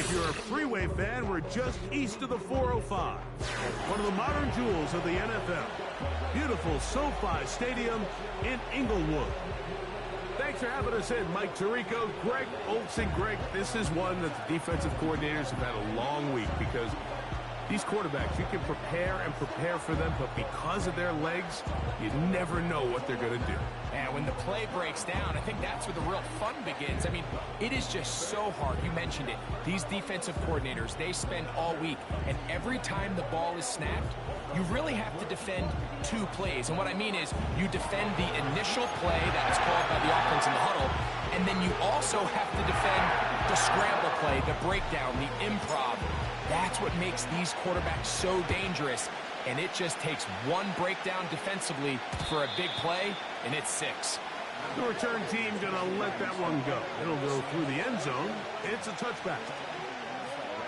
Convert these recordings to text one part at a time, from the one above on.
If you're a freeway fan, we're just east of the 405. One of the modern jewels of the NFL. Beautiful SoFi Stadium in Inglewood. Thanks for having us in, Mike Tirico, Greg Olsen. Greg, this is one that the defensive coordinators have had a long week because these quarterbacks, you can prepare and prepare for them, but because of their legs, you never know what they're going to do. And when the play breaks down, I think that's where the real fun begins. I mean, it is just so hard. You mentioned it. These defensive coordinators, they spend all week, and every time the ball is snapped, you really have to defend two plays. And what I mean is you defend the initial play that is called by the offense in the huddle, and then you also have to defend the scramble play, the breakdown, the improv. That's what makes these quarterbacks so dangerous, and it just takes one breakdown defensively for a big play, and it's 6. The return team going to let that one go. It'll go through the end zone. It's a touchback.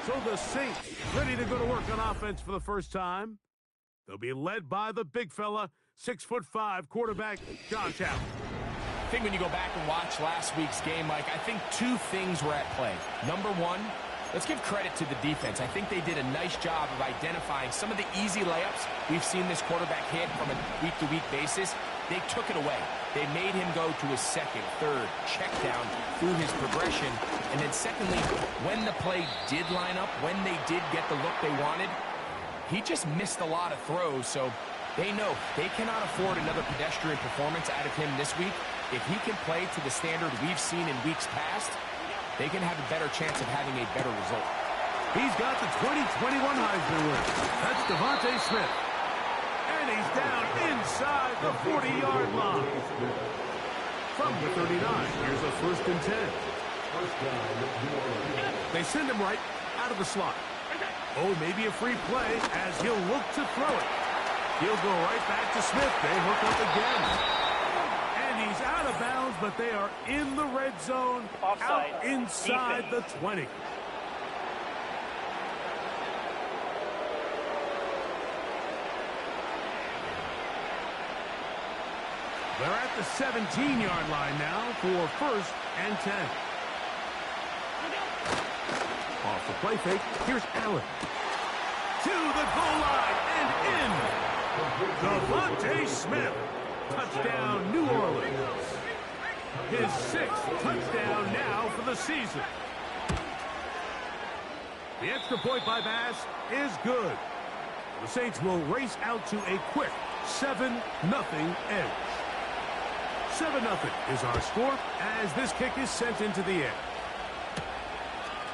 So the Saints ready to go to work on offense for the first time. They'll be led by the big fella, 6'5" quarterback, Josh Allen. I think when you go back and watch last week's game, Mike, I think two things were at play. Number one, let's give credit to the defense. I think they did a nice job of identifying some of the easy layups we've seen this quarterback hit from a week-to-week basis. They took it away. They made him go to his second, third, check down through his progression. And then secondly, when the play did line up, when they did get the look they wanted, he just missed a lot of throws. So they know they cannot afford another pedestrian performance out of him this week. If he can play to the standard we've seen in weeks past, they can have a better chance of having a better result. He's got the 2021 Heisman winner. That's Devontae Smith. And he's down inside the 40-yard line. From the 39, here's a 1st and 10. They send him right out of the slot. Oh, maybe a free play as he'll look to throw it. He'll go right back to Smith. They hook up again. And he's out of bounds, but they are in the red zone, offside, out inside defense. the 20. They're at the 17-yard line now for 1st and 10. Off the play fake, here's Allen. To the goal line and in. Devontae Smith. Touchdown, New Orleans. His 6th touchdown now for the season. The extra point by Bass is good. The Saints will race out to a quick 7-0 edge. 7-0 is our score as this kick is sent into the air.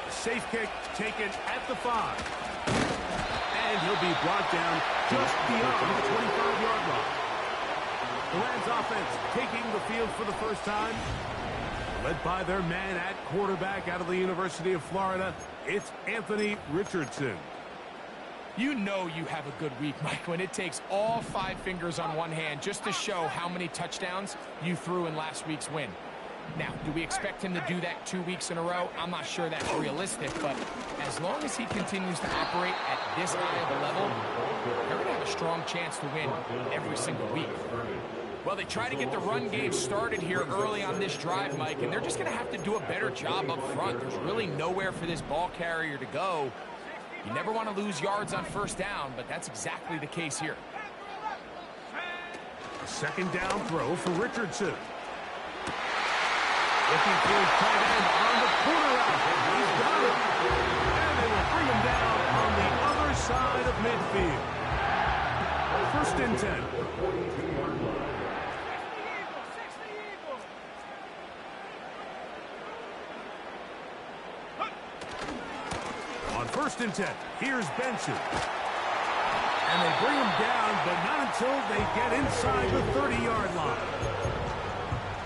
A safe kick taken at the 5. And he'll be brought down just beyond the 25-yard line. The Rams offense taking the field for the first time. Led by their man at quarterback out of the University of Florida, it's Anthony Richardson. You know you have a good week, Mike, when it takes all 5 fingers on one hand just to show how many touchdowns you threw in last week's win. Now, do we expect him to do that 2 weeks in a row? I'm not sure that's realistic, but as long as he continues to operate at this high of a level, they're going to have a strong chance to win every single week. Well, they try to get the run game started here early on this drive, Mike, and they're just going to have to do a better job up front. There's really nowhere for this ball carrier to go. You never want to lose yards on 1st down, but that's exactly the case here. A 2nd down throw for Richardson. Looking for his tight end on the corner route. He's got it. And they will bring him down on the other side of midfield. 1st and 10. On 1st and 10, here's Benson. And they bring him down, but not until they get inside the 30-yard line.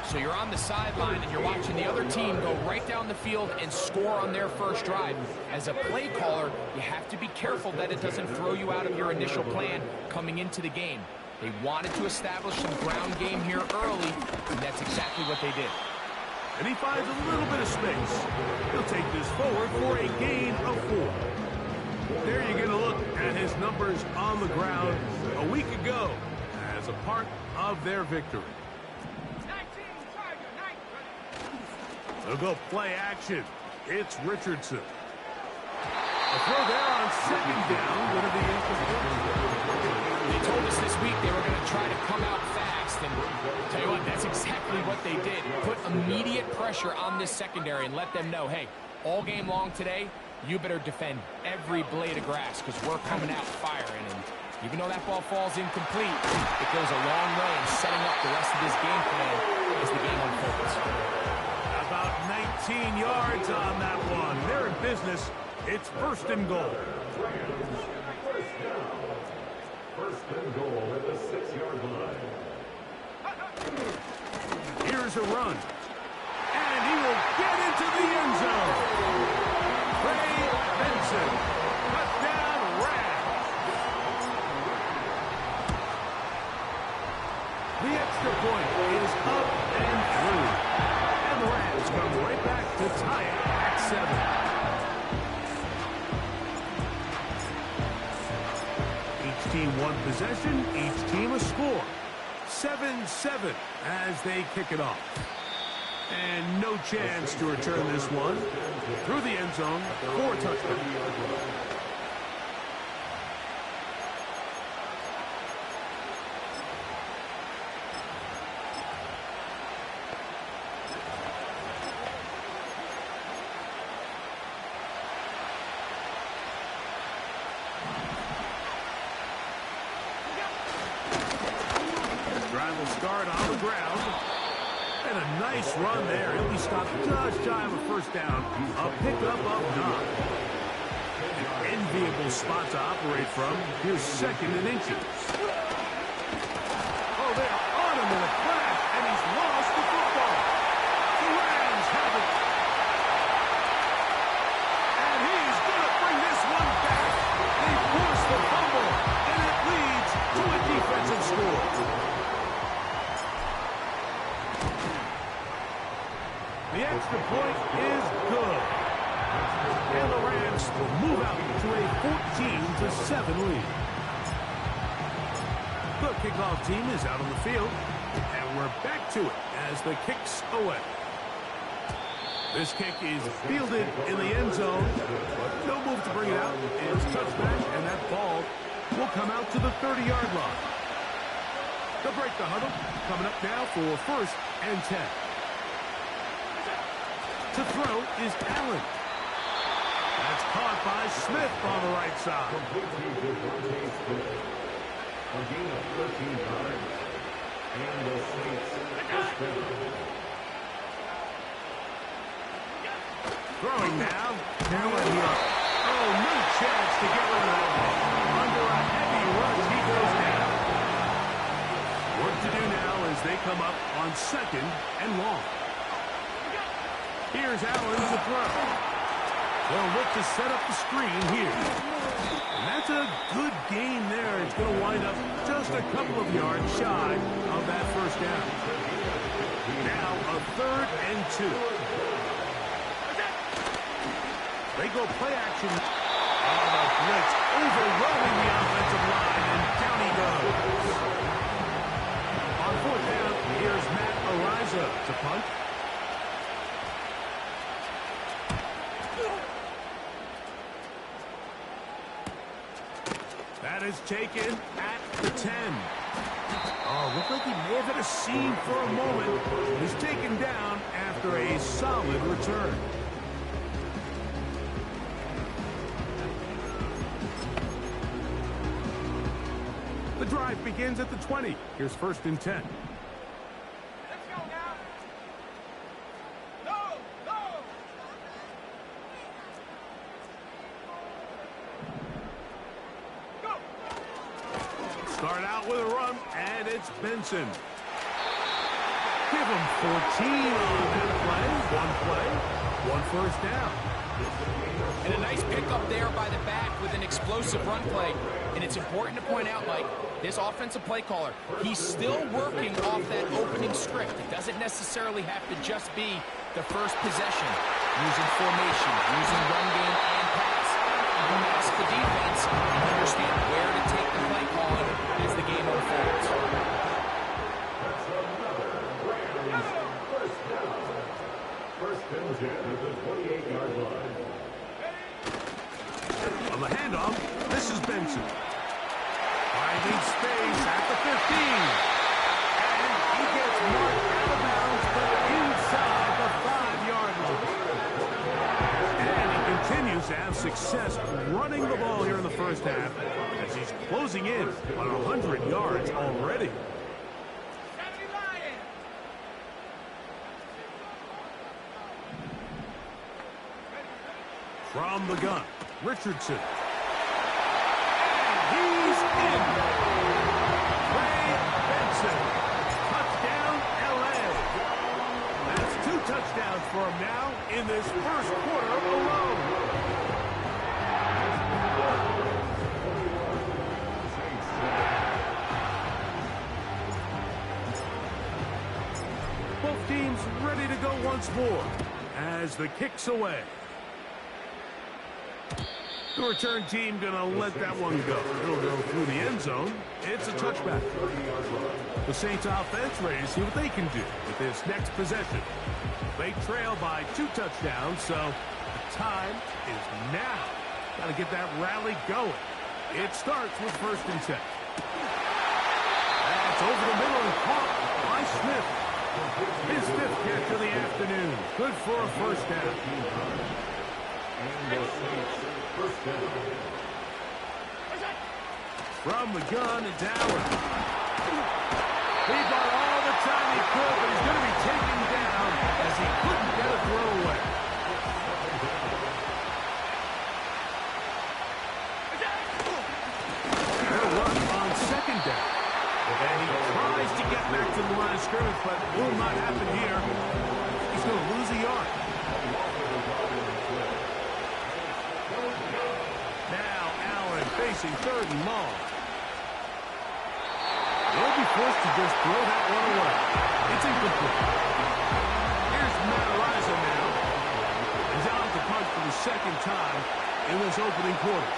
So you're on the sideline and you're watching the other team go right down the field and score on their first drive. As a play caller, you have to be careful that it doesn't throw you out of your initial plan coming into the game. They wanted to establish some ground game here early, and that's exactly what they did. And he finds a little bit of space. He'll take this forward for a gain of 4. There you get a look at his numbers on the ground a week ago as a part of their victory. They'll go play action. It's Richardson. throw there on second down. Going to be incomplete. They told us this week they were going to try to come out fast, and tell you what, that's exactly what they did. Put immediate pressure on this secondary and let them know, hey, all game long today, you better defend every blade of grass because we're coming out firing. And even though that ball falls incomplete, it goes a long way in setting up the rest of this game plan as the game unfolds. About 19 yards on that one. They're in business. It's first and goal. First and goal at the 6-yard line. Here's a run. And he will get into the end zone. Ray Benson. Touchdown, Rams. The extra point is up and through. And the Rams come right back to tie it at 7. Each team one possession, each team a score. 7-7 as they kick it off. And no chance to return this one. Through the end zone for a touchdown. Drive will start on the ground. And a nice run there. He'll be stopped just shy of a first down. A pickup up top. An enviable spot to operate from. Here's second and inches. Oh, they are on him in a crash, and he's lost the football. The Rams have it. And he's going to bring this one back. They force the fumble, and it leads to a defensive score. The extra point is good. And the Rams will move out to a 14-7 lead. The kickoff team is out on the field. And we're back to it as the kick's away. This kick is fielded in the end zone. But no move to bring it out. It's touchback, and that ball will come out to the 30-yard line. They'll break the huddle. Coming up now for first and 10. To throw is Allen. That's caught by Smith on the right side. Throwing now. Allen here. Oh, no chance to get rid of that ball. Under a heavy rush, he goes down. Work to do now as they come up on second and long. Here's Allen to throw. They'll look to set up the screen here. And that's a good game there. It's going to wind up just a couple of yards shy of that first down. Now a 3rd and 2. They go play action. Oh, the blitz overwhelming the offensive line, and down he goes. On 4th down, here's Matt Ariza to punt. That is taken at the 10. Oh, looked like he may have had a seam for a moment. He's taken down after a solid return. The drive begins at the 20. Here's first and 10. Start out with a run, and it's Benson. Give him 14 on that play. One first down. And a nice pickup there by the back with an explosive run play. And it's important to point out, Mike, this offensive play caller, he's still working off that opening script. It doesn't necessarily have to just be the first possession. Using formation, using run game and pass. You mask the defense and understand where to take the play calling as the game unfolds. First and 10 at the 28-yard line. On the handoff, this is Benson. Finding space at the 15. And he gets marked out of bounds, but inside the 5-yard line. And he continues to have success running the ball here in the first half as he's closing in on 100 yards already. From the gun, Richardson. And he's in. Ray Benson. Touchdown, L.A. That's 2 touchdowns for him now in this first quarter alone. Both teams ready to go once more as the kick's away. The return team going to let that one go. It'll go through the end zone. It's a touchback. The Saints offense ready to see what they can do with this next possession. They trail by 2 touchdowns, so the time is now. Got to get that rally going. It starts with 1st and 10. That's over the middle and caught by Smith. His 5th catch of the afternoon. Good for a first down. From the gun, it's Allen. He got all the time he could, but he's going to be taken down as he couldn't get a throw away. They'll run on 2nd down. And he tries to get back to the line of scrimmage, but will not happen here. He's going to lose a yard. Facing 3rd and long. They'll be forced to just throw that one away. It's incomplete. Here's Matt Eliza now. He's out to punt for the 2nd time in this opening quarter.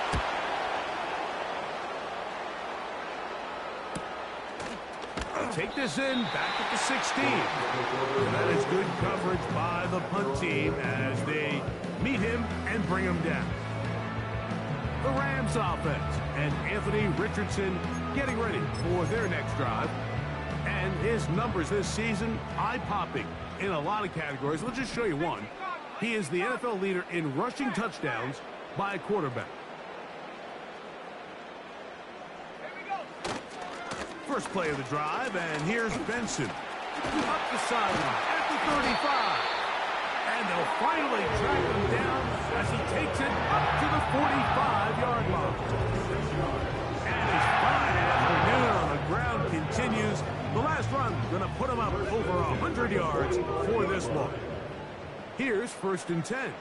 Take this in, back at the 16. And that is good coverage by the punt team as they meet him and bring him down. The Rams offense and Anthony Richardson getting ready for their next drive. And his numbers this season, eye-popping in a lot of categories. Let's just show you one. He is the NFL leader in rushing touchdowns by a quarterback. First play of the drive, and here's Benson. Up the sideline at the 35. And they'll finally track him down as he takes it up to the 45-yard line. And his fine afternoon on the ground continues. The last run going to put him up over 100 yards for this one. Here's 1st and 10.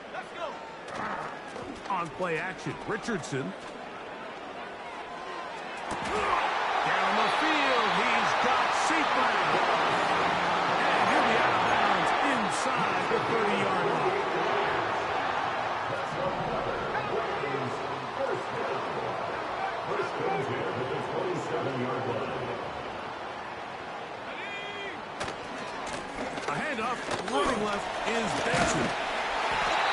On play action, Richardson. Down the field, he's got Seafood. And he'll be out of bounds inside the 30-yard line. A handoff, running left is Benson.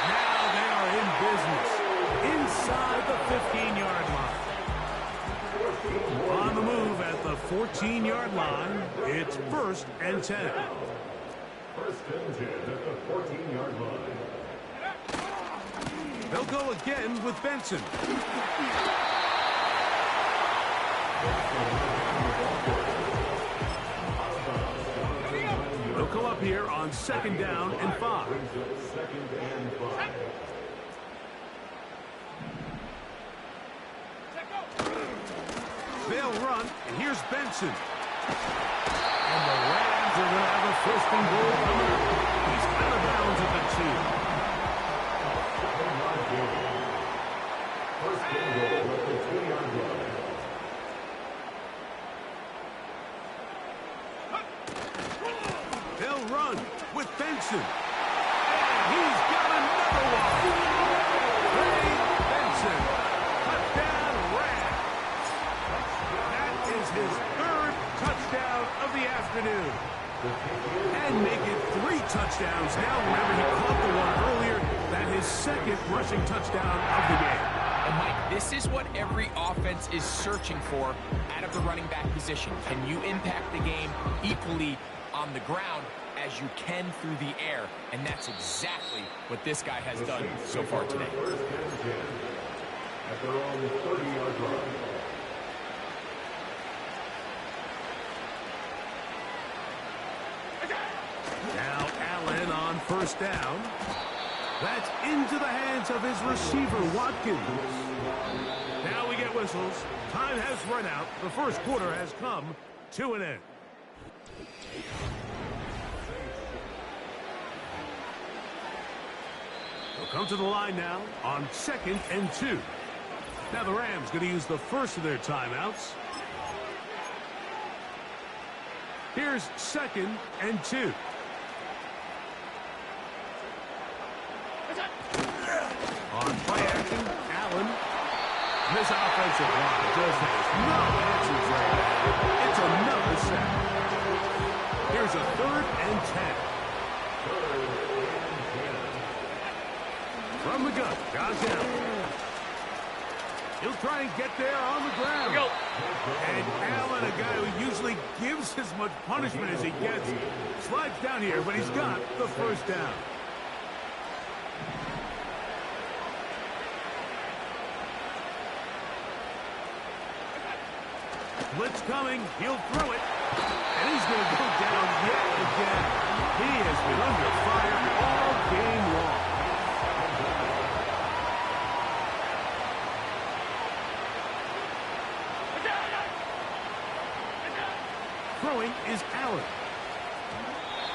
Now they are in business inside the 15-yard line. On the move at the 14-yard line, it's 1st and 10. 1st and 10 at the 14-yard line. They'll go again with Benson. They'll come up here on 2nd down and 5. They'll run, and here's Benson. And the Rams are going to have a 1st and goal coming up. He's out of bounds at the 2. 1st and goal at the 2-yard line. They'll run with Benson. And he's got another one. Ray Benson. Touchdown, Rams. That is his 3rd touchdown of the afternoon. And make it 3 touchdowns now. Remember, he caught the one earlier. That is 2nd rushing touchdown of the game. And, Mike, this is what every offense is searching for out of the running back position. Can you impact the game equally on the ground as you can through the air? And that's exactly what this guy has done so far today. At their own 30-yard line. Now Allen on first down. That's into the hands of his receiver, Watkins. Now we get whistles. Time has run out. The first quarter has come to an end. They'll come to the line now on 2nd and 2. Now the Rams going to use the first of their timeouts. Here's 2nd and 2. On play action, Allen. This offensive line just has no answers right now. It's another sack. Here's a 3rd and 10. From the gun, Josh Allen. He'll try and get there on the ground. Go. And Allen, a guy who usually gives as much punishment as he gets, slides down here, but he's got the first down. Blitz coming. He'll throw it. And he's going to go down yet again. He has been under fire all game long. Throwing is Allen.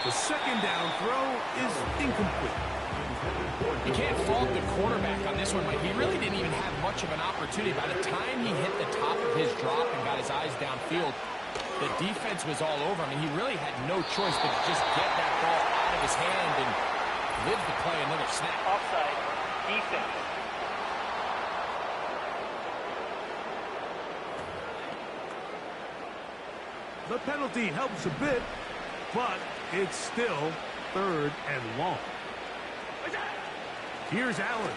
The 2nd down throw is incomplete. You can't fault the quarterback on this one, Mike. He really didn't even have much of an opportunity. By the time he hit the top of his drop and got his eyes downfield, the defense was all over him, and he really had no choice but to just get that ball out of his hand and live to play another snap. Offside. Defense. The penalty helps a bit, but it's still 3rd and long. Here's Allen.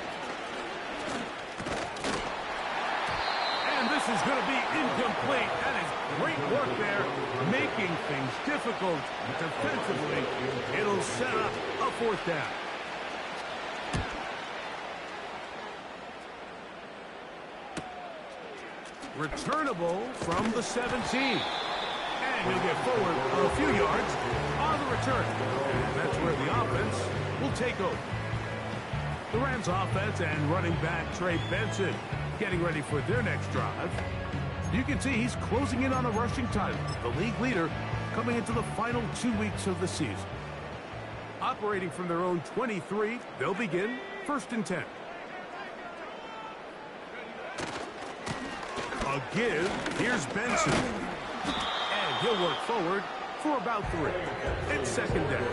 And this is going to be incomplete. That is great work there, making things difficult defensively. It'll set up a 4th down. Returnable from the 17. And he'll get forward a few yards on the return. And that's where the offense will take over. The Rams offense and running back Trey Benson getting ready for their next drive. You can see he's closing in on a rushing title, the league leader coming into the final 2 weeks of the season. Operating from their own 23, they'll begin 1st and 10. A give. Here's Benson. And he'll work forward for about 3. It's 2nd down.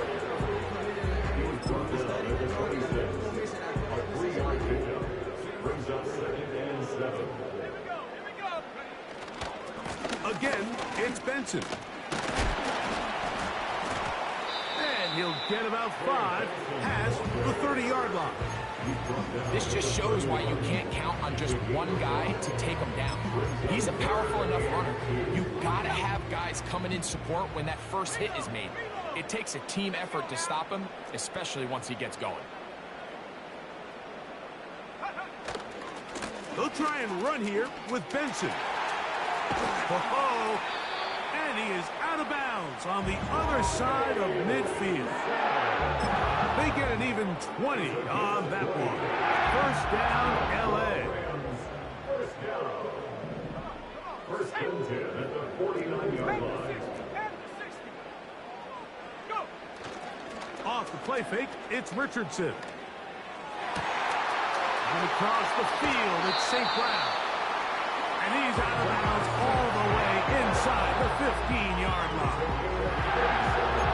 Again, it's Benson. And he'll get about 5 past the 30-yard line. This just shows why you can't count on just one guy to take him down. He's a powerful enough runner. You got to have guys coming in support when that first hit is made. It takes a team effort to stop him, especially once he gets going. They'll try and run here with Benson. Oh, and he is out of bounds on the other side of midfield. They get an even 20 on that one. 1st down, L.A. First and 10 at the 49-yard line. Off the play fake, it's Richardson. And across the field, it's St. Brown. And he's out of bounds all the way inside the 15-yard line.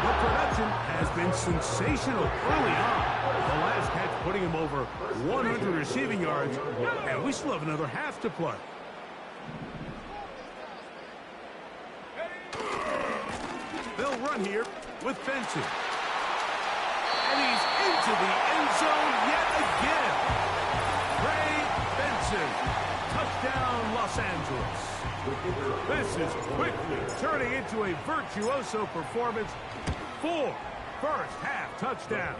The production has been sensational early on. The last catch putting him over 100 receiving yards, and we still have another half to play. They'll run here with Benson. And he's into the end zone yet again. Trey Benson. Benson. Touchdown, Los Angeles. This is quickly turning into a virtuoso performance. 4 first-half touchdowns.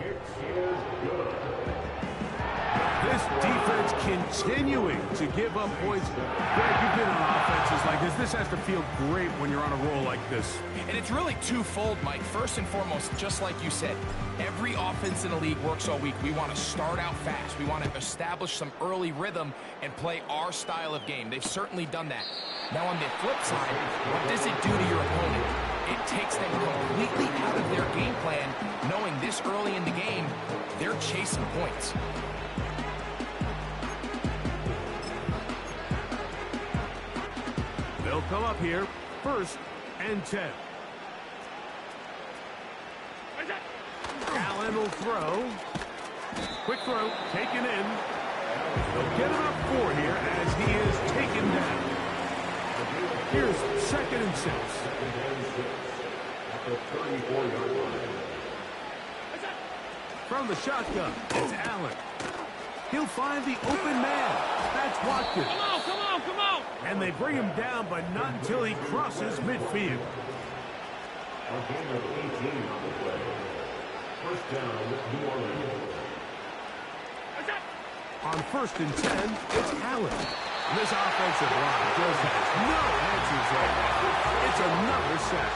This defense continuing to give up points. Greg, you've been on offenses like this. This has to feel great when you're on a roll like this. And it's really twofold, Mike. First and foremost, just like you said, every offense in the league works all week. We want to start out fast. We want to establish some early rhythm and play our style of game. They've certainly done that. Now, on the flip side, what does it do to your opponent? It takes them completely out of their game plan, knowing this early in the game, they're chasing points. They'll come up here, 1st and 10. Allen will throw. Quick throw, taken in. They'll get him up 4 here as he is taken down. Here's 2nd and 6. At the 34-yard line. From the shotgun, it's Allen. He'll find the open man. That's Watkins. Come on, come on, come on. And they bring him down, but not until he crosses midfield. A gain of 18 on the play. First down, New Orleans. On 1st and 10, it's Allen. This offensive line just has no answers right now. It's another sack.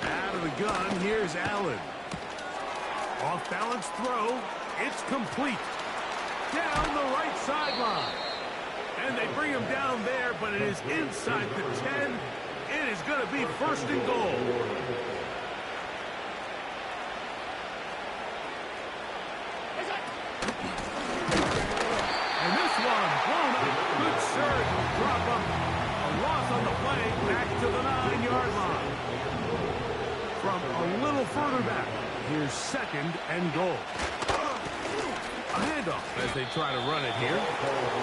Out of the gun, here's Allen. Off-balance throw. It's complete. Down the right sideline. And they bring him down there, but it is inside the 10. It is going to be 1st and goal. And this one blown up. Good surge will drop him. A loss on the play back to the 9-yard line. From a little further back, here's 2nd and goal. A handoff as they try to run it here.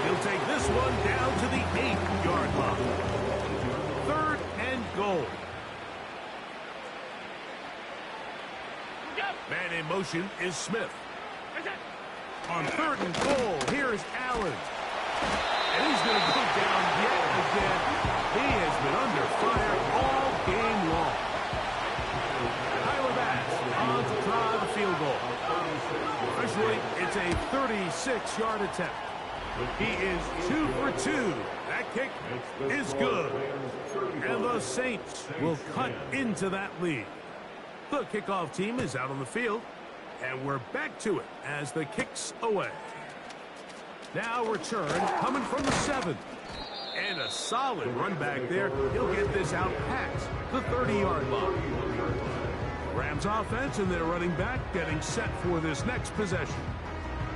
He'll take this one down to the 8-yard line. 3rd and goal. Man in motion is Smith. On 3rd and goal, here's Allen. And he's going to go down yet again. He has been under fire all game long. Tyler Bass on to try the field goal. Officially, it's a 36-yard attempt. He is 2 for 2. That kick is good. And the Saints will cut into that lead. The kickoff team is out on the field. And we're back to it as the kick's away. Now return coming from the 7. And a solid run back there. He'll get this out past the 30-yard line. Rams offense and their running back getting set for this next possession.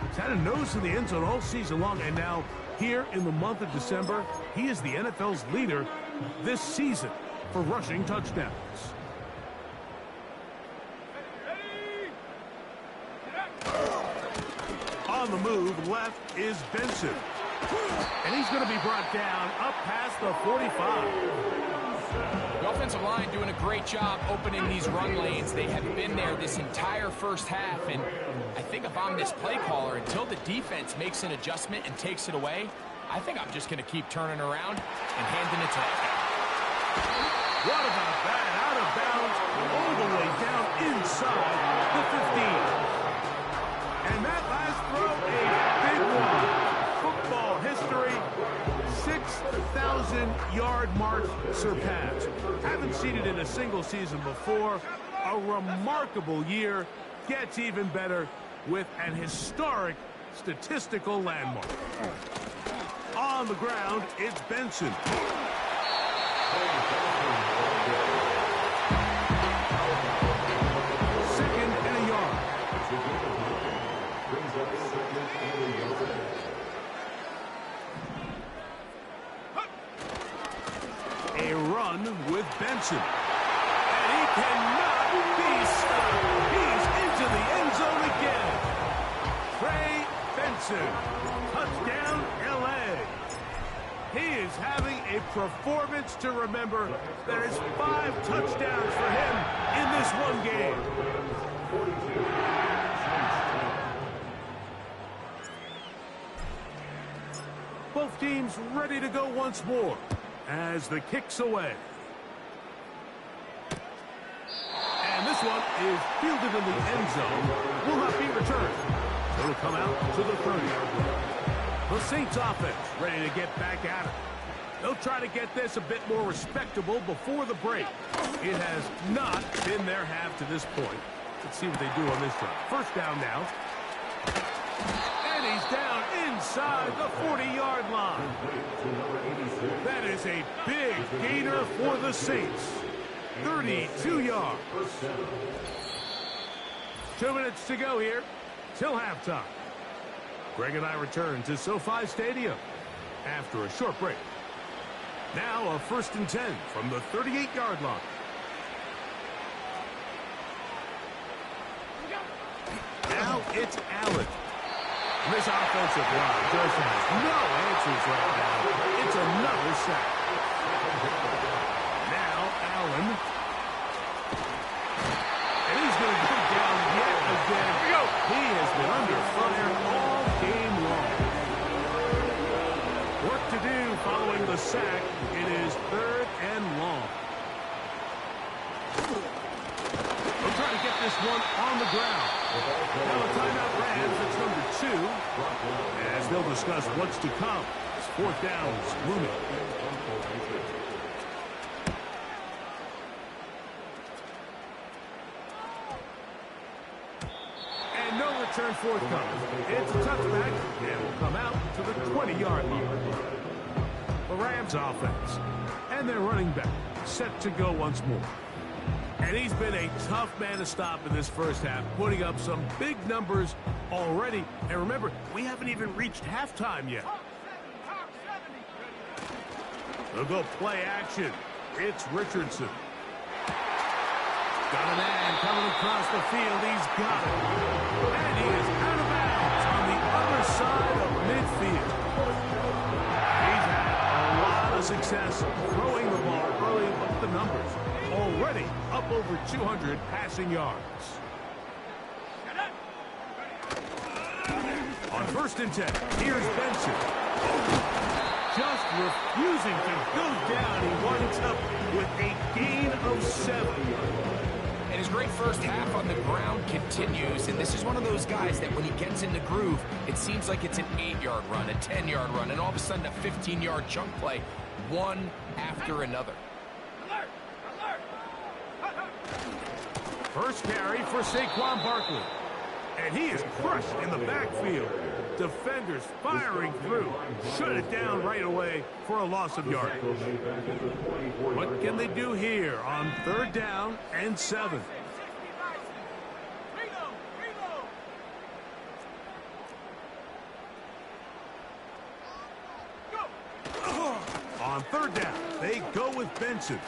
He's had a nose to the end zone all season long, and now here in the month of December, he is the NFL's leader this season for rushing touchdowns. On the move, left is Benson. And he's going to be brought down up past the 45. The offensive line doing a great job opening these run lanes. They have been there this entire first half, and I think if I'm this play caller, until the defense makes an adjustment and takes it away, I think I'm just going to keep turning around and handing it to them. What about that? Out of bounds, all the way down inside the 15. And that last throw, a big one. Football history, 6,000-yard mark surpassed. Haven't seen it in a single season before. A remarkable year gets even better with an historic statistical landmark. On the ground, it's Benson. Second and a yard. A run with Benson. And he cannot be stopped. He's into the end zone again. Trey Benson. Touchdown, L.A. He is having a performance to remember. There's 5 touchdowns for him in this one game. seems ready to go once more as the kick's away. And this one is fielded in the end zone. Will not be returned. It'll come out to the 30. The Saints offense ready to get back at it. They'll try to get this a bit more respectable before the break. It has not been their half to this point. Let's see what they do on this drive. First down now. And he's down inside the 40-yard line. That is a big gainer for the Saints. 32 yards. 2 minutes to go here till halftime. Greg and I return to SoFi Stadium after a short break. Now a 1st and 10 from the 38-yard line. Now it's Allen. This offensive line just has no answers right now. It's another sack. Now Allen. And he's going to go down yet again. He has been under fire all game long. Work to do following the sack. It is 3rd and long. We'll try to get this one on the ground. Now a timeout Rams. It's number 2. As they'll discuss what's to come. It's 4th down. It's looming. And no return forthcoming. It's a touchback and will come out to the 20-yard line. The Rams offense. And their running back set to go once more. And he's been a tough man to stop in this first half, putting up some big numbers already. And remember, we haven't even reached halftime yet. They'll go play action. It's Richardson. Got a man coming across the field. He's got it. And he is out of bounds on the other side of midfield. He's had a lot of success throwing the ball early. Look at the numbers. Already up over 200 passing yards. On 1st and 10, here's Benson. Just refusing to go down. He winds up with a gain of 7. And his great first half on the ground continues, and this is one of those guys that when he gets in the groove, it seems like it's an 8-yard run, a 10-yard run, and all of a sudden a 15-yard chunk play, one after another. First carry for Saquon Barkley. And he is crushed in the backfield. Defenders firing through. Shut it down right away for a loss of yardage. What can they do here on 3rd down and 7? On 3rd down, they go with Benson.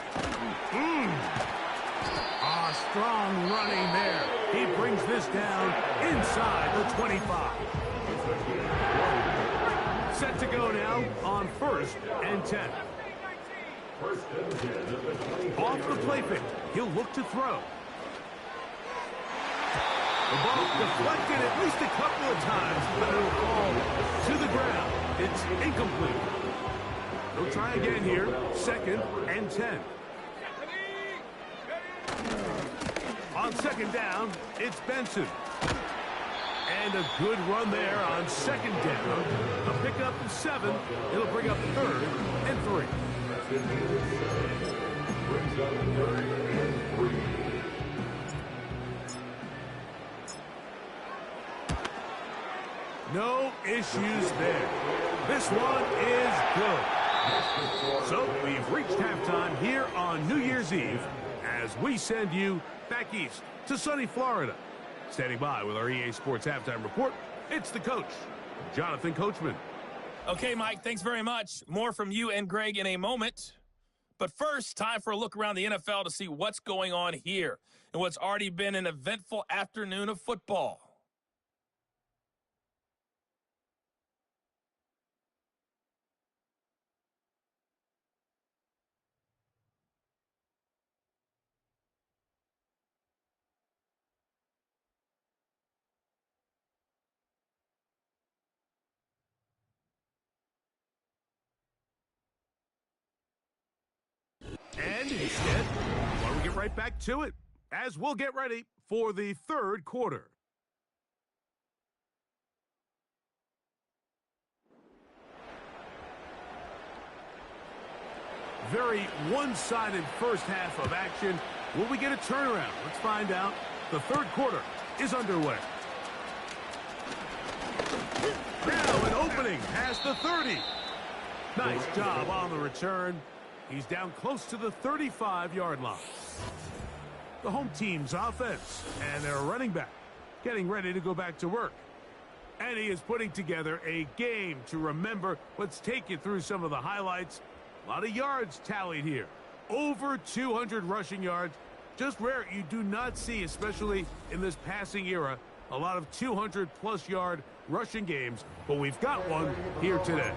Strong running there. He brings this down inside the 25. Set to go now on 1st and 10. Off the play fake. He'll look to throw. The ball deflected at least a couple of times, but it'll fall to the ground. It's incomplete. They'll try again here. 2nd and 10. On 2nd down, it's Benson. And a good run there on 2nd down. A pickup of 7. It'll bring up 3rd and 3. No issues there. This one is good. So we've reached halftime here on New Year's Eve as we send you back east to sunny Florida. Standing by with our EA Sports Halftime Report, it's the coach, Jonathan Coachman. Okay, Mike, thanks very much. More from you and Greg in a moment. But first, time for a look around the NFL to see what's going on here and what's already been an eventful afternoon of football. right back to it as we'll get ready for the third quarter. Very one-sided first half of action. Will we get a turnaround? Let's find out. The third quarter is underway. Now an opening past the 30. Nice job on the return. He's down close to the 35-yard line. The home team's offense and their running back getting ready to go back to work. And he is putting together a game to remember. Let's take you through some of the highlights. A lot of yards tallied here. Over 200 rushing yards. Just rare you do not see, especially in this passing era, a lot of 200-plus yard rushing games. But we've got one here today.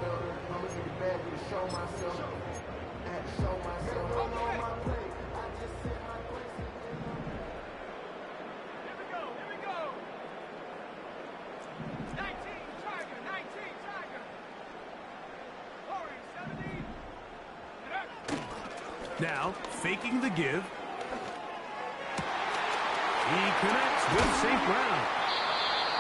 Now, faking the give. He connects with St. Brown.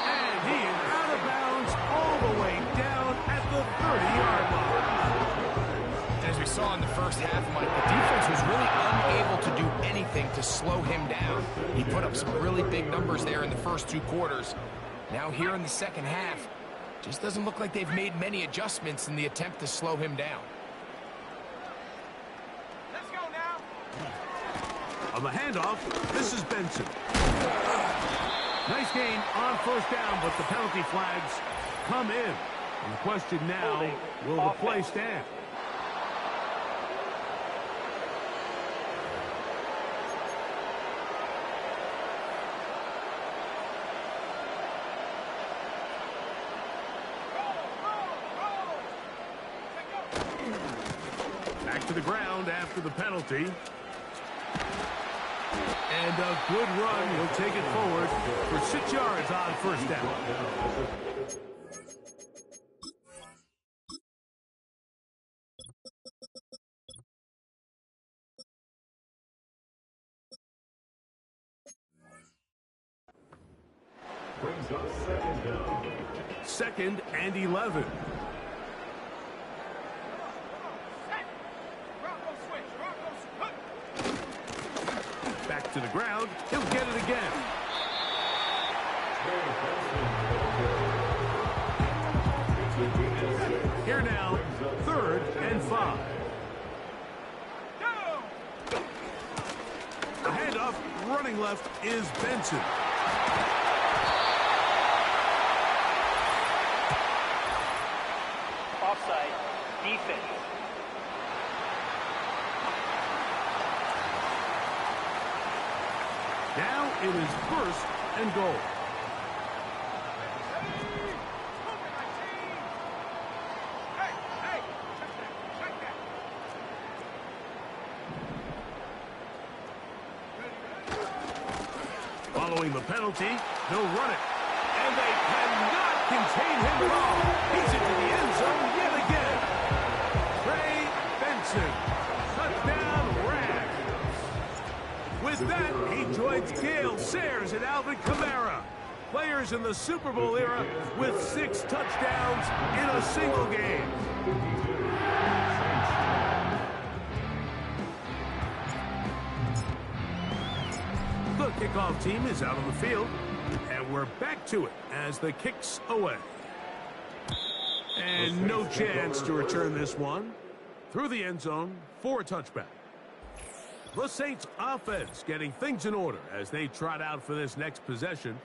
And he is out of bounds all the way down at the 30-yard line. As we saw in the first half, Mike, the defense was really unable to do anything to slow him down. He put up some really big numbers there in the first two quarters. Now here in the second half, just doesn't look like they've made many adjustments in the attempt to slow him down. On the handoff, this is Benson. Nice gain on first down, but the penalty flags come in. And the question now, will the play stand? Back to the ground after the penalty. And a good run. He'll take it forward for 6 yards on first down. Brings up second down. 2nd and 11. Back to the ground. He'll get it again. Here now, 3rd and 5. The handoff running left is Benson. Offside. Defense. Now it is 1st and goal. Following the penalty, they'll run it. And they cannot contain him at all. He's into the end zone yet again. Trey Benson. Touchdown, Rams. With that, he joins Gale Sayers and Alvin Kamara. Players in the Super Bowl era with 6 touchdowns in a single game. The kickoff team is out on the field, and we're back to it as the kick's away. And no chance to return this one through the end zone for a touchback. The Saints offense getting things in order as they trot out for this next possession.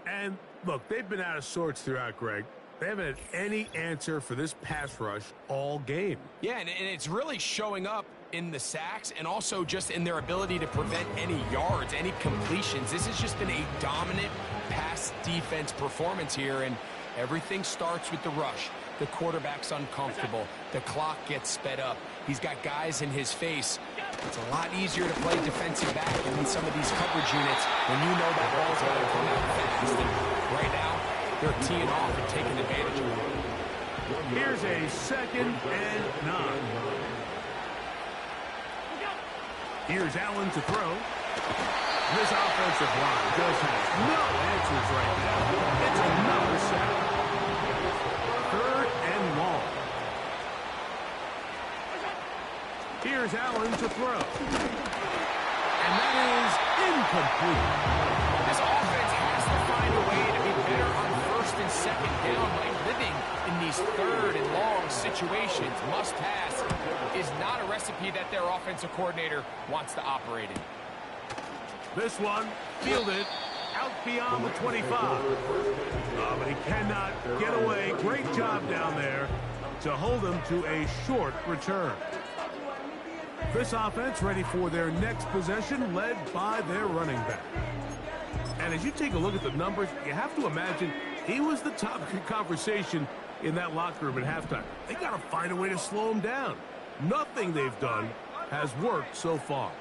And look, they've been out of sorts throughout, Greg. They haven't had any answer for this pass rush all game. Yeah, and it's really showing up in the sacks and also just in their ability to prevent any yards, any completions. This has just been a dominant pass defense performance here, and everything starts with the rush. The quarterback's uncomfortable. The clock gets sped up. He's got guys in his face. It's a lot easier to play defensive back in some of these coverage units when you know that ball's going to come out fast. And right now, they're teeing off and taking advantage of it. Here's a 2nd and 9. Here's Allen to throw. This offensive line just has no answers right now. It's another sack. 3rd and long. Here's Allen to throw. And that is incomplete. This offense has to find a way to be better on 1st and 2nd down. Like living in these 3rd and long situations, must pass, is not a recipe that their offensive coordinator wants to operate in. This one fielded out beyond the 25. But he cannot get away. Great job down there to hold him to a short return. This offense ready for their next possession, led by their running back. And as you take a look at the numbers, you have to imagine he was the topic of conversation in that locker room at halftime. They got to find a way to slow him down. Nothing they've done has worked so far.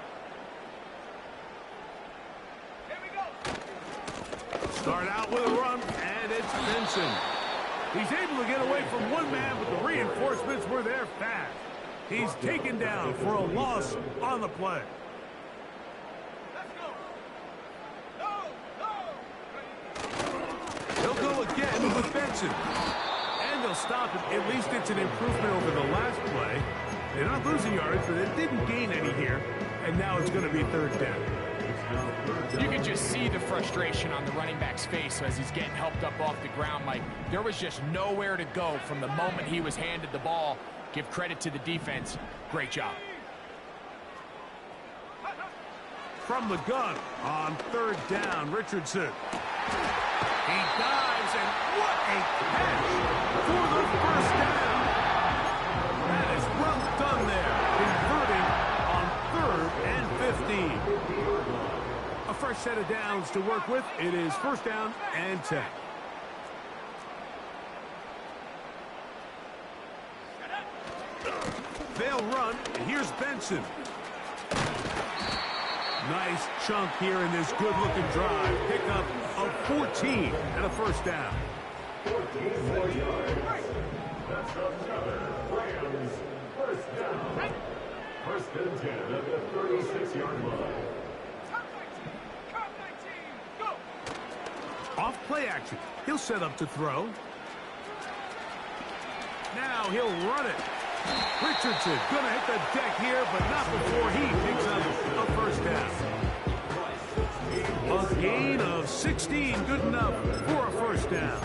Start out with a run, and it's Benson. He's able to get away from one man, but the reinforcements were there fast. He's taken down for a loss on the play. He'll go again with Benson. And they'll stop it. At least it's an improvement over the last play. They're not losing yards, but they didn't gain any here. And now it's going to be 3rd down. You can just see the frustration on the running back's face as he's getting helped up off the ground. Like, there was just nowhere to go from the moment he was handed the ball. Give credit to the defense. Great job. From the gun on 3rd down, Richardson. He dives, and what a catch for the 1st down. That is well done there, converting on 3rd and 15. A fresh set of downs to work with. It is 1st down and 10. They'll run. Here's Benson. Nice chunk here in this good-looking drive. Pick up of 14 and a 1st down. 14 more yards. That's another Rams 1st down. 1st and 10 at the 36-yard line. Off play action. He'll set up to throw. Now he'll run it. Richardson going to hit the deck here, but not before he picks up a 1st down. A gain of 16, good enough for a 1st down.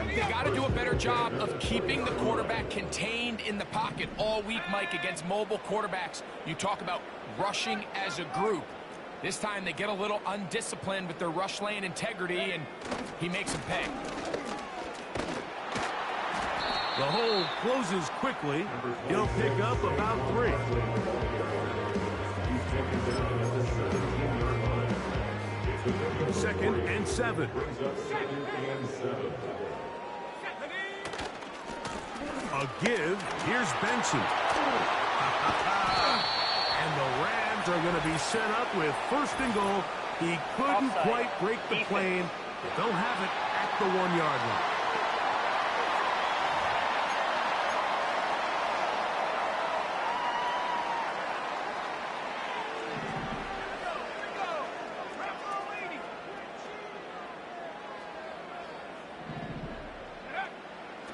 They got to do a better job of keeping the quarterback contained in the pocket all week, Mike, against mobile quarterbacks. You talk about rushing as a group. This time they get a little undisciplined with their rush lane integrity, and he makes them pay. The hole closes quickly. He'll pick up about 3. 2nd and 7. A give. Here's Benson. And the Rams are going to be set up with 1st and goal. He couldn't quite break the plane. They'll have it at the 1-yard line.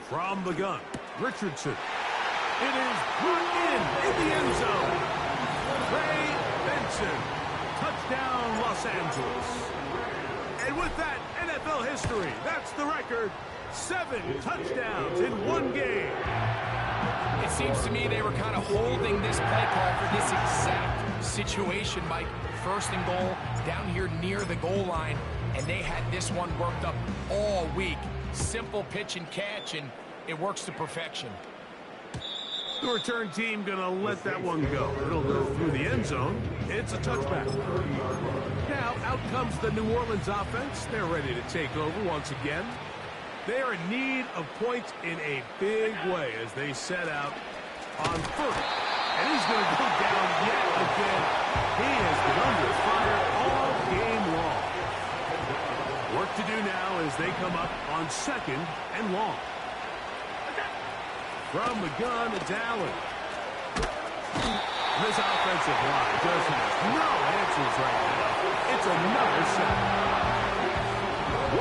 From the gun, Richardson. It is put in the end zone. Trey Benson. Touchdown, Los Angeles. And with that, NFL history. That's the record. 7 touchdowns in one game. It seems to me they were kind of holding this play call for this exact situation, Mike. 1st and goal, down here near the goal line, and they had this one worked up all week. Simple pitch and catch, and it works to perfection. The return team going to let that one go. It'll go through the end zone. It's a touchback. Now, out comes the New Orleans offense. They're ready to take over once again. They are in need of points in a big way as they set out on 1st. And he's going to go down yet again. He has been under fire all game long. Work to do now as they come up on 2nd and long. From the gun, it's Allen. This offensive line just has no answers right now. It's another sack.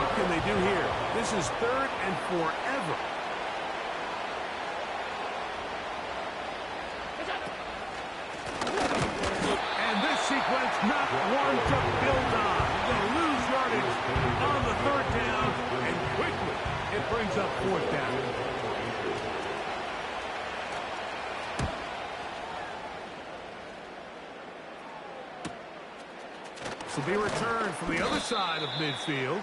What can they do here? This is 3rd and forever. And this sequence, not one to build on. They lose yardage on the 3rd down, and quickly it brings up 4th down. This will be returned from the other side of midfield.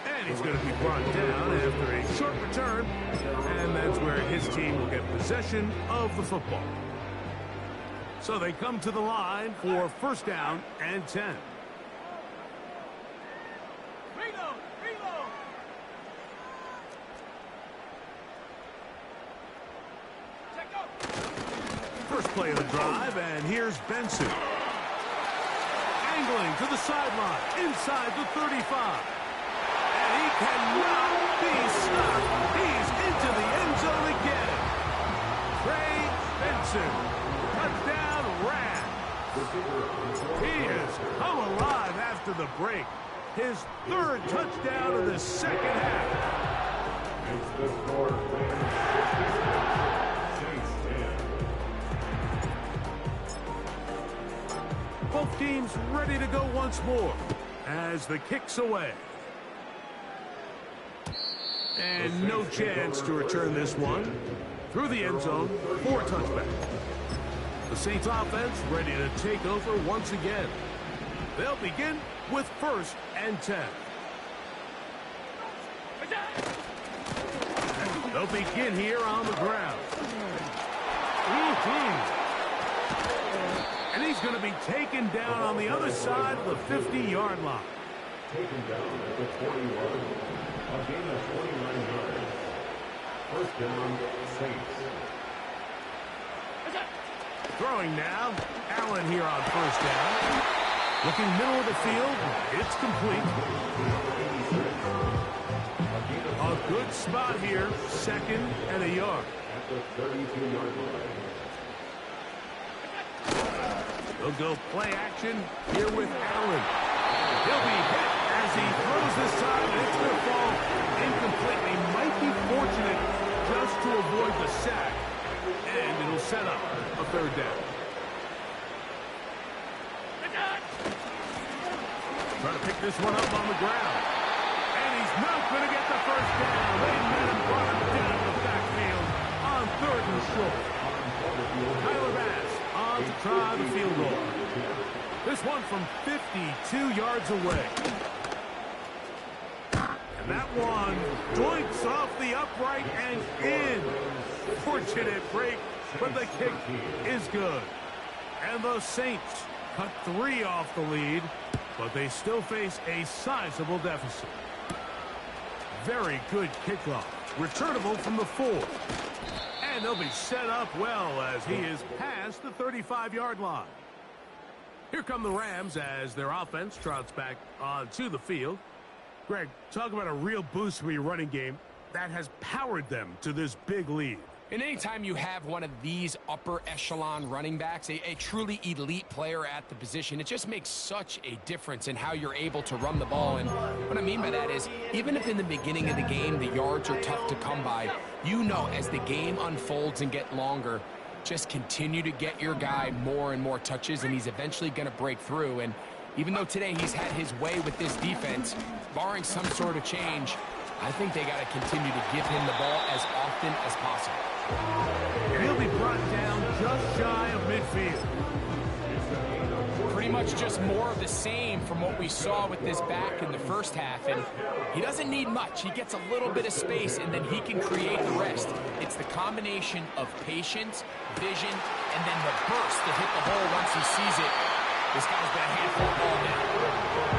And he's going to be brought down after a short return. And that's where his team will get possession of the football. So they come to the line for 1st down and 10. First play of the drive, and here's Benson. Angling to the sideline, inside the 35. And he cannot be stopped. He's into the end zone again. Trey Benson, touchdown Rams. He has come alive after the break. His 3rd touchdown of the 2nd half. It's the score. Saints 10. Both teams ready to go once more as the kick's away. And no chance to return this one. Through the end zone for a touchback. The Saints offense ready to take over once again. They'll begin with 1st and 10. They'll begin here on the ground. And he's going to be taken down on the other side of the 50-yard line. Taken down at the 41. A gain of 29 yards. 1st down, Saints. Throwing now. Allen here on 1st down. Looking middle of the field. It's complete. A good spot here. 2nd and a yard. At the 32-yard line. They'll go play action here with Allen. He'll be hit as he throws this time, and it's going to fall incomplete. He might be fortunate just to avoid the sack, and it'll set up a 3rd down. Trying to pick this one up on the ground. And he's not going to get the 1st down. They met him, brought him down the backfield on 3rd and short. Tyler Bass on to try the field goal. This one from 52 yards away. And that one joints off the upright and in. Fortunate break, but the kick is good. And the Saints cut 3 off the lead, but they still face a sizable deficit. Very good kickoff. Returnable from the 4. And they'll be set up well as he is past the 35-yard line. Here come the Rams as their offense trots back onto the field. Greg, talk about a real boost from your running game that has powered them to this big lead. And anytime you have one of these upper echelon running backs, a truly elite player at the position, it just makes such a difference in how you're able to run the ball. And what I mean by that is, even if in the beginning of the game the yards are tough to come by, you know as the game unfolds and get longer, just continue to get your guy more and more touches, and he's eventually going to break through. And even though today he's had his way with this defense, barring some sort of change, I think they got to continue to give him the ball as often as possible. And he'll be brought down just shy of midfield. Pretty much just more of the same from what we saw with this back in the 1st half. And he doesn't need much. He gets a little bit of space, and then he can create the rest. It's the combination of patience, vision, and then the burst to hit the hole once he sees it. This guy's been a handful of ball now.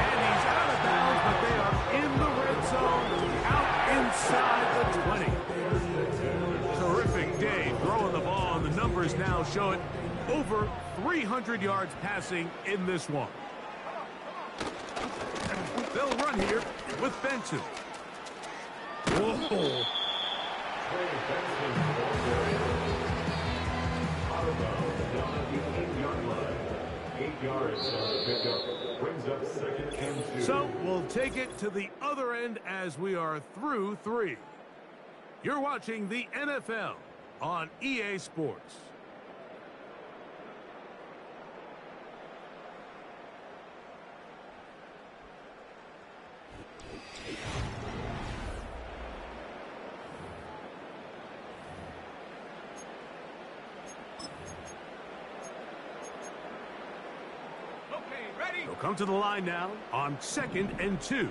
And he's out of bounds, but they are in the red zone, out inside the 20. Terrific day throwing the ball, and the numbers now show it. Over 300 yards passing in this one. They'll run here with Benson. Whoa. Down at the 8-yard line. 8 yards on the pickup. Brings up 2nd and 2. So we'll take it to the other end as we are through 3. You're watching the NFL on EA Sports. They'll come to the line now on 2nd and 2.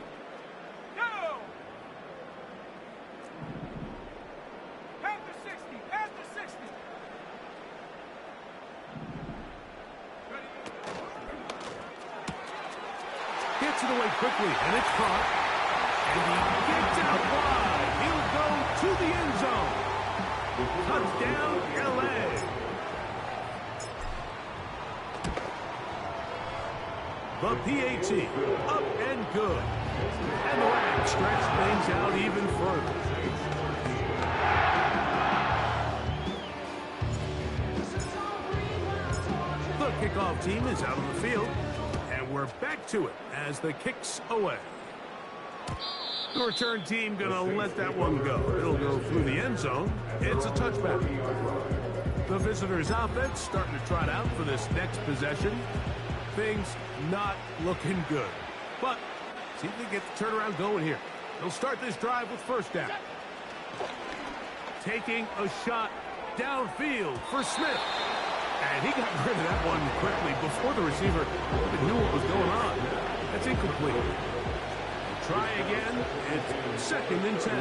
Gets it away quickly, and it's caught. And he gets out wide. He'll go to the end zone. Touchdown, L.A. The PAT, up and good. And the Rams stretch things out even further. The kickoff team is out on the field. We're back to it as the kick's away. The return team going to let that one go. It'll go through the end zone. It's a touchback. The visitors' offense starting to trot out for this next possession. Things not looking good. But see if they get the turnaround going here. They'll start this drive with first down. Taking a shot downfield for Smith. And he got rid of that one quickly before the receiver even knew what was going on. That's incomplete. We'll try again. It's 2nd and 10.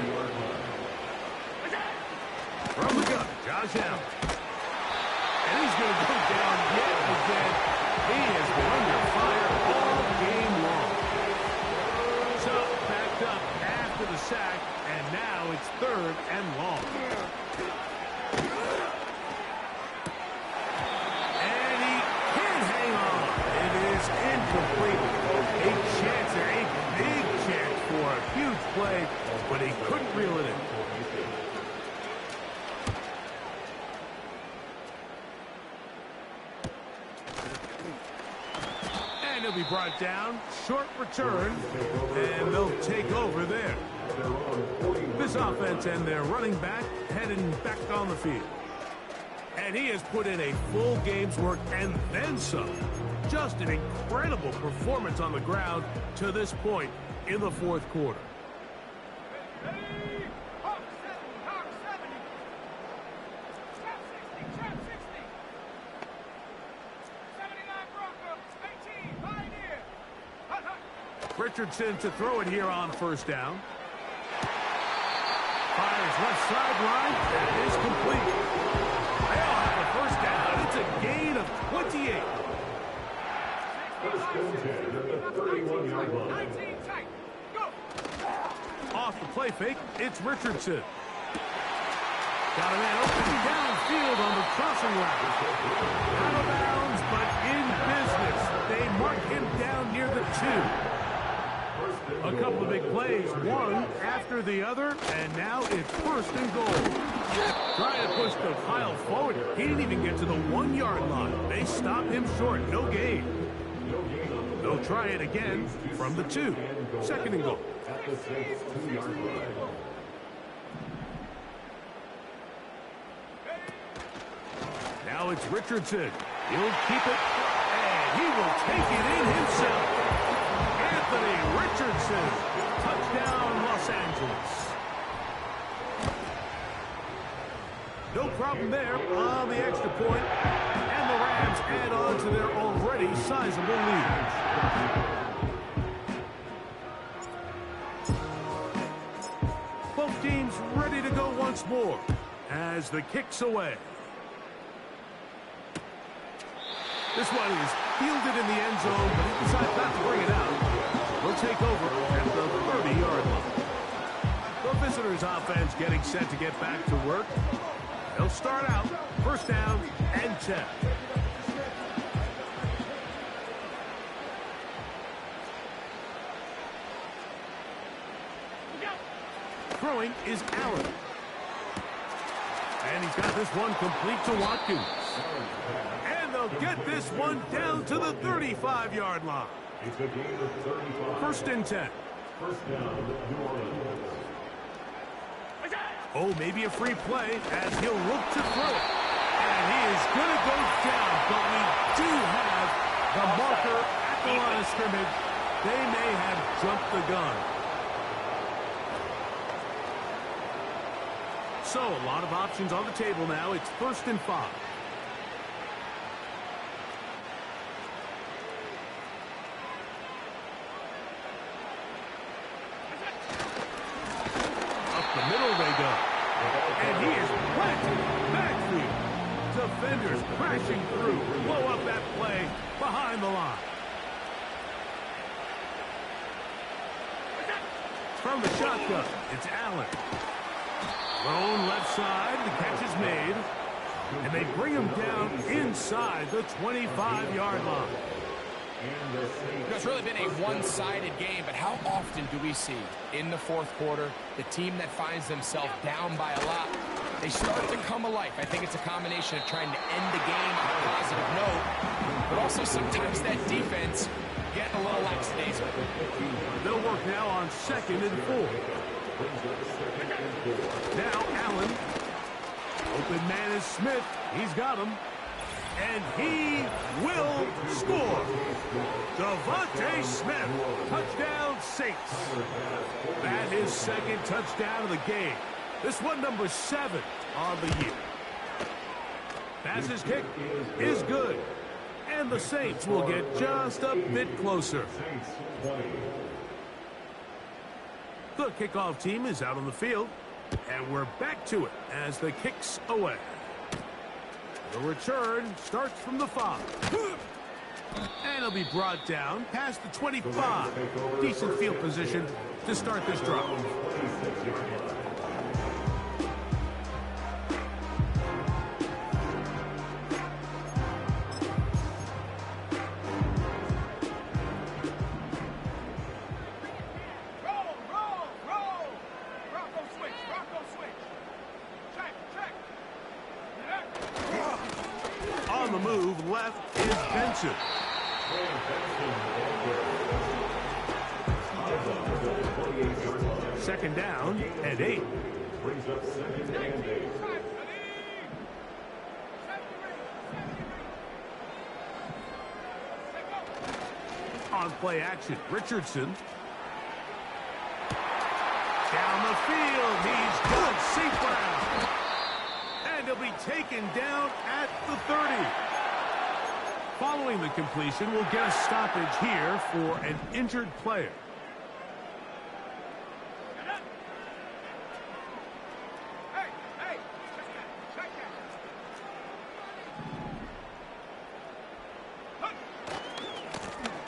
From the gun, Josh Allen. And he's going to go down yet again. He has been under fire all game long. So, backed up after the sack, and now it's 3rd and long. Incomplete. A chance there, a big chance for a huge play, but he couldn't reel it in. And he'll be brought down. Short return, and they'll take over there. This offense and their running back heading back on the field. And he has put in a full game's work and then some. Just an incredible performance on the ground to this point in the 4th quarter. Richardson to throw it here on first down. Fires left sideline. That is complete. They'll have a first down. It's a gain of 28. First and 10 at the 31-yard line. Off the play fake, it's Richardson. Got a man open downfield on the crossing route. Out of bounds, but in business. They mark him down near the 2. A couple of big plays, one after the other, and now it's 1st and goal. Trying to push the pile forward. He didn't even get to the 1-yard line. They stop him short, no gain. They'll try it again from the 2. 2nd and goal. At the 2-yard line. Now it's Richardson. He'll keep it, and he will take it in himself. Anthony Richardson. Touchdown, Los Angeles. No problem there on the extra point. And the Rams add on to their already sizable lead. Both teams ready to go once more as the kick's away. This one is fielded in the end zone, but he decides not to bring it out. We'll take over at the 30-yard line. The visitors' offense getting set to get back to work. They'll start out first down and 10. Throwing is Allen. And he's got this one complete to Watkins. And they'll get this one down to the 35-yard line. It's a game of 35. First and 10. First down, New Orleans. Oh, maybe a free play as he'll look to throw it. And he is going to go down, but we do have the marker at the line of scrimmage. They may have jumped the gun. So, a lot of options on the table now. It's first and 5. Up the middle they go. And he is planted. Backfield. Defenders crashing through. Blow up that play behind the line. From the shotgun, it's Allen. Thrown left side, the catch is made. And they bring him down inside the 25-yard line. It's really been a one-sided game, but how often do we see in the fourth quarter the team that finds themselves down by a lot, they start to come alive. I think it's a combination of trying to end the game on a positive note, but also sometimes that defense getting a little lackadaisical. They'll work now on 2nd and 4. Now Allen. Open man is Smith. He's got him. And he will score. Devontae Smith. Touchdown Saints. That is 2nd touchdown of the game. This one number 7 on the year. Pass's kick is good. And the Saints will get just a bit closer. The kickoff team is out on the field. And we're back to it as the kick's away. The return starts from the 5. And it'll be brought down past the 25. Decent field position to start this drive. On the move, left is Benson. Second down and 8. Brings up 2nd and 8. On play action, Richardson. Down the field, he's got St. Brown. And he'll be taken down at the 30. Following the completion, we'll get a stoppage here for an injured player.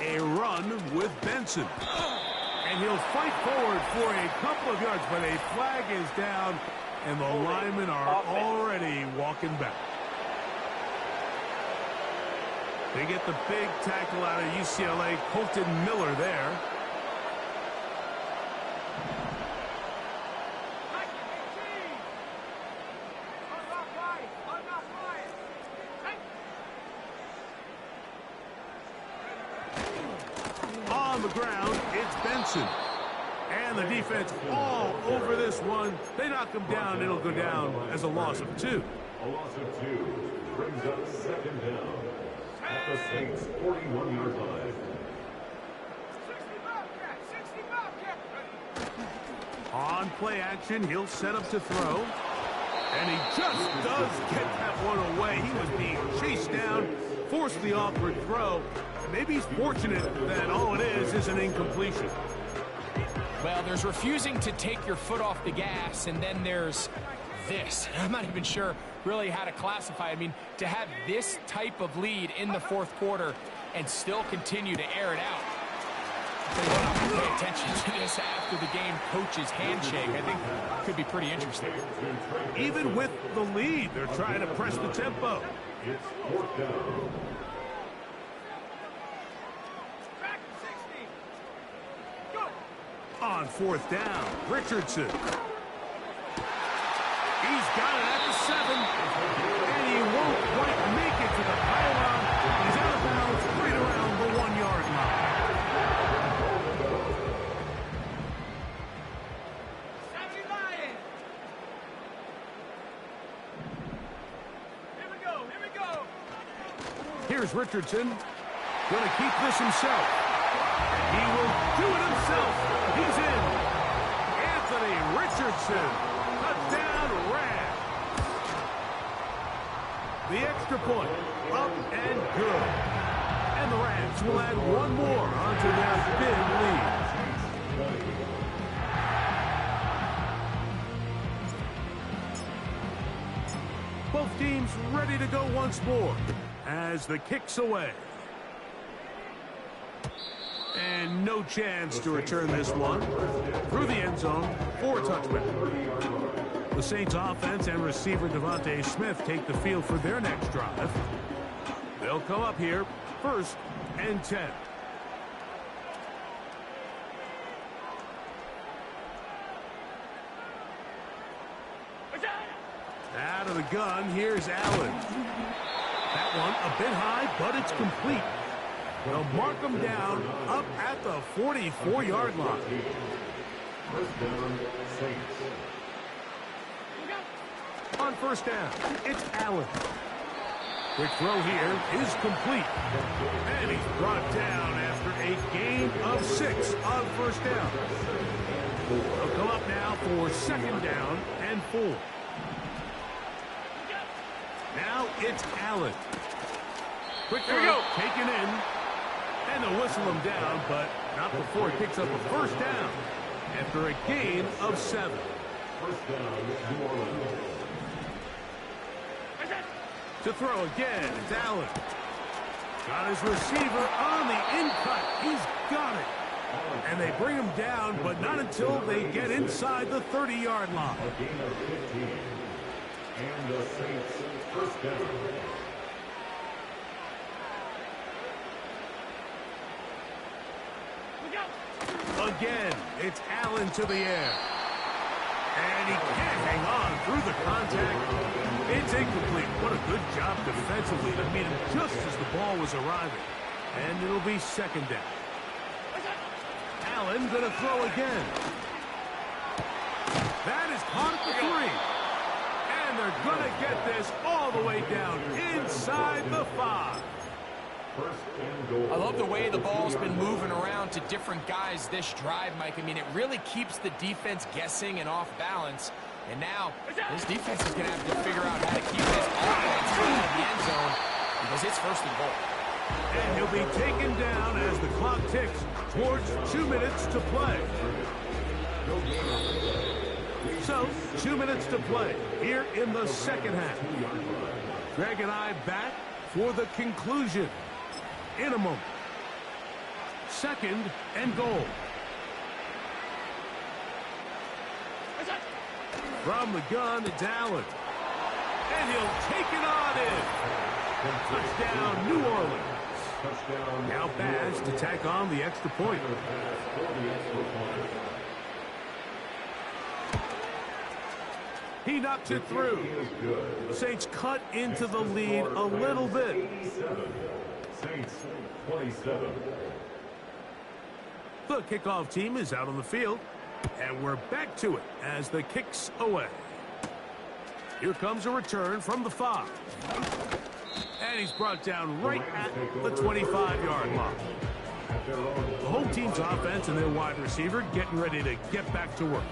A run with Benson. And he'll fight forward for a couple of yards, but a flag is down, and the linemen are already walking back. They get the big tackle out of UCLA, Colton Miller there. On the ground, it's Benson. And the defense all over this one. They knock him down. It'll go down as a loss of 2. A loss of 2 brings up 2nd down at the Saints' 41-yard line. On play action, he'll set up to throw. And he just does get that one away. He was being chased down, forced the awkward throw. Maybe he's fortunate that all it is an incompletion. Well, there's refusing to take your foot off the gas, and then there's this. I'm not even sure really how to classify. I mean, to have this type of lead in the fourth quarter and still continue to air it out. I'll pay attention to this after the game coach's handshake. I think could be pretty interesting. Even with the lead, they're trying to press the tempo. It's 4th down. On 4th down, Richardson. He's got it at the 7, and he won't quite Here's Richardson. Going to keep this himself. He will do it himself. He's in. Anthony Richardson. Touchdown, Rams. The extra point. Up and good. And the Rams will add one more onto their big lead. Both teams ready to go once more as the kick's away. And no chance to return this one. Through the end zone for a touchback. The Saints offense and receiver Devontae Smith take the field for their next drive. They'll come up here, 1st and 10. Out of the gun, here's Allen. That one a bit high, but it's complete. They'll mark him down up at the 44-yard line. First down, Saints. On 1st down, it's Allen. Quick throw here is complete. And he's brought down after a gain of 6 on 1st down. They'll come up now for 2nd down and 4. Now it's Allen. Quick throw taken in. And they'll whistle him down, but not before he picks up a 1st down after a gain of 7. First down, New Orleans. To throw again, it's Allen. Got his receiver on the in-cut. He's got it. And they bring him down, but not until they get inside the 30-yard line. A gain of 15. And the Saints, first down. Again, it's Allen to the air. And he can't hang on through the contact. It's incomplete. What a good job defensively to meet him just as the ball was arriving. And it'll be 2nd down. Allen going to throw again. That is caught at the 3. And they're going to get this all the way down inside the 5. First and goal. I love the way the ball's been moving around to different guys this drive, Mike. I mean, it really keeps the defense guessing and off balance. And now, this defense is going to have to figure out how to keep this offense out of the end zone because it's 1st and goal. And he'll be taken down as the clock ticks towards 2 minutes to play. So, 2 minutes to play here in the 2nd half. Greg and I back for the conclusion in a moment. 2nd and goal. From the gun, it's Allen. And he'll take it on in. Touchdown, New Orleans. Touchdown. Now Baz to tack on the extra point. He knocks it through. The Saints cut into the lead a little bit. 87. Saints 27. The kickoff team is out on the field. And we're back to it as the kick's away. Here comes a return from the 5. And he's brought down right at the 25-yard line. The home team's offense and their wide receiver getting ready to get back to work.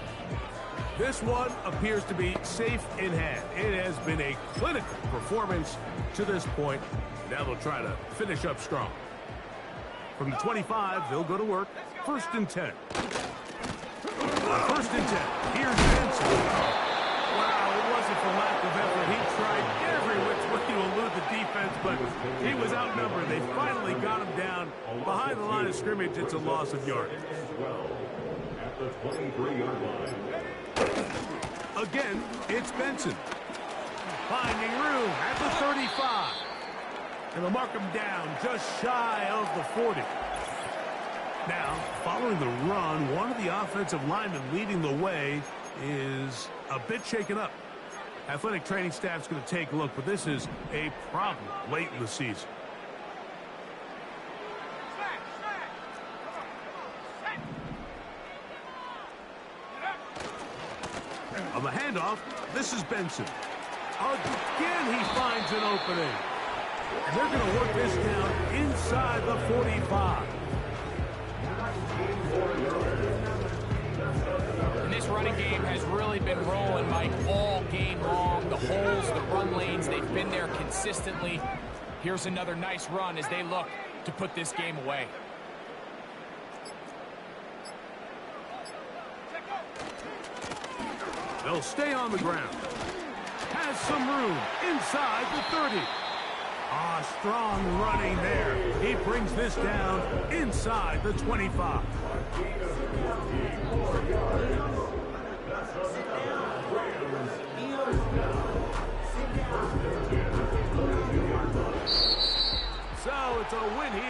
This one appears to be safe in hand. It has been a clinical performance to this point. Now they'll try to finish up strong. From the 25, they'll go to work. 1st and 10. 1st and 10. Here's Benson. Wow, it wasn't for lack of effort. He tried every which way to elude the defense, but he was outnumbered. They finally got him down behind the line of scrimmage. It's a loss of yardage. At the 23-yard line. Again, it's Benson. Finding room at the 35. And they'll mark him down just shy of the 40. Now, following the run, one of the offensive linemen leading the way is a bit shaken up. Athletic training staff's going to take a look, but this is a problem late in the season. On the handoff, this is Benson. Again, he finds an opening. And they're going to work this down inside the 45. And this running game has really been rolling, Mike, all game long. The holes, the run lanes, they've been there consistently. Here's another nice run as they look to put this game away. They'll stay on the ground. Has some room inside the 30. Strong running there. He brings this down inside the 25. So it's a win here.